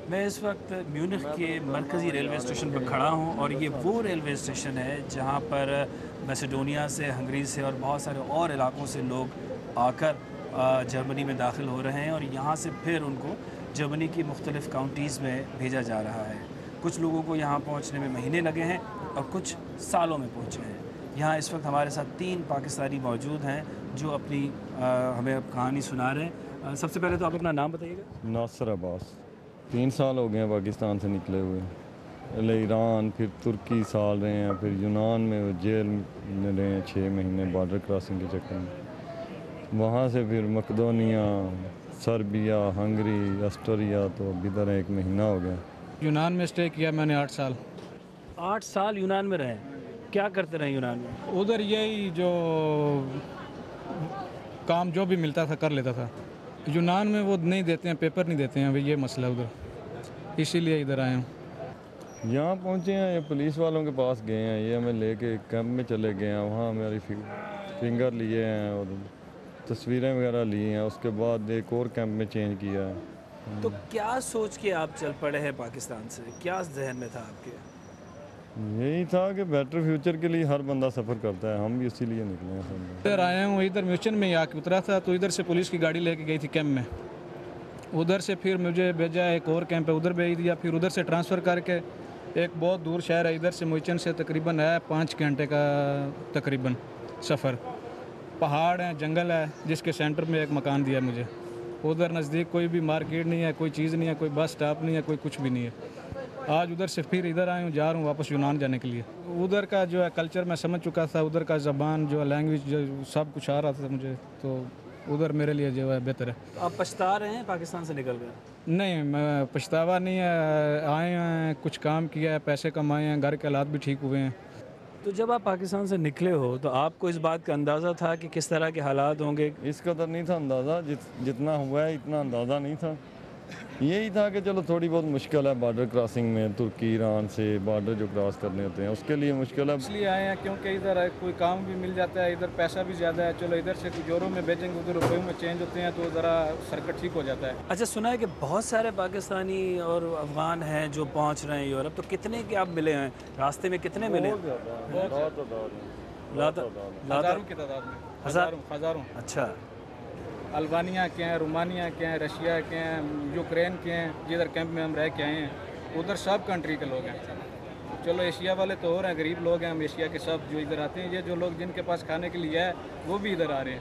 میں اس وقت میونخ کے مرکزی ریلوے اسٹیشن پر کھڑا ہوں، اور یہ وہ ریلوے اسٹیشن ہے جہاں پر میسیڈونیا سے، ہنگری سے اور بہت سارے اور علاقوں سے لوگ آ کر جرمنی میں داخل ہو رہے ہیں، اور یہاں سے پھر ان کو جرمنی کی مختلف کاؤنٹیز میں بھیجا جا رہا ہے۔ کچھ لوگوں کو یہاں پہنچنے میں مہینے لگے ہیں اور کچھ سالوں میں پہنچے ہیں۔ یہاں اس وقت ہمارے ساتھ 3 پاکستانی موجود ہیں جو اپنی ہمیں کہانی سنا رہے ہیں۔ سب سے پہلے تو آپ اپنا نام بتائیے گا۔ ناصر عباس 3 سال ہو گئے ہیں پاکستان سے نکلے ہوئے، پہلے ایران، پھر ترکی سال رہے ہیں، پھر یونان میں جیل میں رہے ہیں 6 مہینے بارڈر کراسنگ کے چکر میں، وہاں سے پھر مقدونیہ، سربیا، ہنگری، آسٹریا، تو اب ادھر 1 مہینہ ہو گیا۔ یونان میں اسٹے کیا میں نے 8 سال۔ 8 سال یونان میں رہے، کیا کرتے رہے یونان میں؟ ادھر یہی جو کام جو بھی ملتا تھا کر لیتا تھا۔ یونان میں وہ نہیں دیتے ہیں، پیپر نہیں دیتے ہیں، یہ مسئلہ ادھر، اسی لیے ادھر آئے ہوں۔ یہاں پہنچے ہیں، یہ پولیس والوں کے پاس گئے ہیں، یہ ہمیں لے کے کیمپ میں چلے گئے ہیں، وہاں ہماری فنگر لیے ہیں اور تصویریں وغیرہ لی ہیں، اس کے بعد ایک اور کیمپ میں چینج کیا ہے۔ تو کیا سوچ کے آپ چل پڑے ہیں پاکستان سے؟ کیا ذہن میں تھا آپ کے؟ یہی تھا کہ بیٹر فیوچر کے لیے ہر بندہ سفر کرتا ہے، ہم بھی اسی لیے نکلے ہیں سب۔ ادھر آیا ہوں، ادھر میوچن میں آ کے اترا تھا، تو ادھر سے پولیس کی گاڑی لے کے گئی تھی کیمپ میں، ادھر سے پھر مجھے بھیجا ایک اور کیمپ ہے، ادھر بھیج دیا، پھر ادھر سے ٹرانسفر کر کے ایک بہت دور شہر ہے، ادھر سے میوچن سے تقریباً ہے 5 گھنٹے کا تقریباً سفر، پہاڑ ہیں، جنگل ہے، جس کے سینٹر میں ایک مکان دیا مجھے، ادھر نزدیک کوئی بھی مارکیٹ نہیں ہے، کوئی چیز نہیں ہے، کوئی بس اسٹاپ نہیں ہے، کوئی کچھ بھی نہیں ہے۔ آج ادھر سے پھر ادھر آیا ہوں، جا رہا ہوں واپس یونان جانے کے لیے۔ ادھر کا جو ہے کلچر میں سمجھ چکا تھا، ادھر کا زبان جو ہے لینگویج جو سب کچھ آ رہا تھا مجھے، تو ادھر میرے لیے جو ہے بہتر ہے۔ تو آپ پچھتا رہے ہیں پاکستان سے نکل گئے؟ نہیں، میں پچھتاوا نہیں ہے، آئے ہیں، کچھ کام کیا ہے، پیسے کمائے ہیں، گھر کے حالات بھی ٹھیک ہوئے ہیں۔ تو جب آپ پاکستان سے نکلے ہو تو آپ کو اس بات کا اندازہ تھا کہ کس طرح کے حالات ہوں گے؟ اس قدر نہیں تھا اندازہ، جتنا ہوا ہے اتنا اندازہ نہیں تھا۔ یہی تھا کہ چلو تھوڑی بہت مشکل ہے بارڈر کراسنگ میں، ترکی ایران سے بارڈر جو کراس کرنے ہوتے ہیں اس کے لیے مشکل ہے۔ اس لیے آئے ہیں کیونکہ ادھر کوئی کام بھی مل جاتا ہے، ادھر پیسہ بھی زیادہ ہے، چلو ادھر سے کچھ یورو میں بھیجیں گے، ادھر روپیوں میں چینج ہوتے ہیں، تو ذرا سرکٹ ٹھیک ہو جاتا ہے۔ اچھا، سنا ہے کہ بہت سارے پاکستانی اور افغان ہیں جو پہنچ رہے ہیں یورپ، تو کتنے کے آپ ملے ہیں راستے میں؟ کتنے ملے؟ ہزاروں کی تعداد میں، ہزاروں۔ اچھا، البانیہ کے ہیں، رومانیہ کے ہیں، رشیا کے ہیں، یوکرین کے ہیں، جدھر کیمپ میں ہم رہ کے آئے ہیں، ادھر سب کنٹری کے لوگ ہیں۔ چلو ایشیا والے تو اور ہیں، غریب لوگ ہیں، ہم ایشیا کے سب جو ادھر آتے ہیں، یہ جو لوگ جن کے پاس کھانے کے لیے ہے وہ بھی ادھر آ رہے ہیں۔